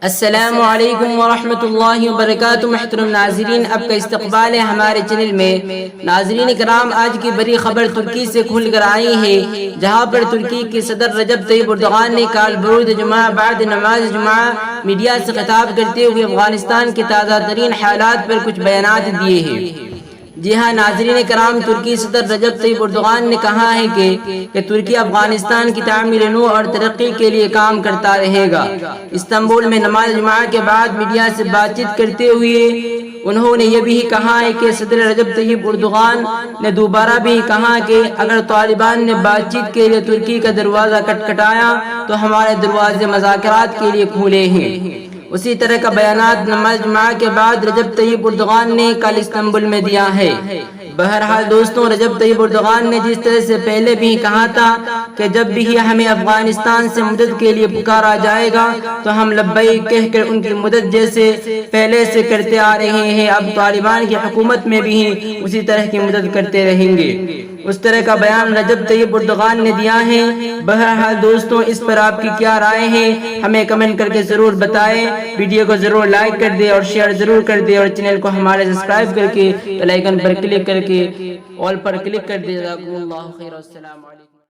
السلام علیکم ورحمۃ اللہ وبرکاتہ۔ محترم ناظرین، اب کا استقبال ہے ہمارے چینل میں۔ ناظرین کرام، آج کی بڑی خبر ترکی سے کھل کر آئی ہے، جہاں پر ترکی کے صدر رجب طیب اردوغان نے کال برود جمعہ بعد نماز جمعہ میڈیا سے خطاب کرتے ہوئے افغانستان کے تازہ ترین حالات پر کچھ بیانات دیے ہیں۔ جی ہاں ناظرین کرام، ترکی صدر رجب طیب اردوغان نے کہا ہے کہ ترکی افغانستان کی تعمیر نو اور ترقی کے لیے کام کرتا رہے گا۔ استنبول میں نماز جمعہ کے بعد میڈیا سے بات چیت کرتے ہوئے انہوں نے یہ بھی کہا ہے کہ صدر رجب طیب اردوغان نے دوبارہ بھی کہا کہ اگر طالبان نے بات چیت کے لیے ترکی کا دروازہ کھٹکھٹایا تو ہمارے دروازے مذاکرات کے لیے کھلے ہیں۔ اسی طرح کا بیانات نماز جمعہ کے بعد رجب طیب اردوغان نے کل استنبول میں دیا ہے۔ بہرحال دوستوں، رجب طیب اردوغان نے جس طرح سے پہلے بھی کہا تھا کہ جب بھی ہمیں افغانستان سے مدد کے لیے پکارا جائے گا تو ہم لبیک کہہ کر ان کی مدد جیسے پہلے سے کرتے آ رہے ہیں، اب طالبان کی حکومت میں بھی اسی طرح کی مدد کرتے رہیں گے۔ اس طرح کا بیان رجب طیب اردوغان نے دیا ہے۔ بہرحال دوستوں، اس پر آپ کی کیا رائے ہے، ہمیں کمنٹ کر کے ضرور بتائیں۔ ویڈیو کو ضرور لائک کر دیں اور شیئر ضرور کر دیں، اور چینل کو ہمارے سبسکرائب کر کے بیل آئیکن پر کلک کر کے آل پر کلک کر دیں۔ جزاکم اللہ خیر، السلام علیکم۔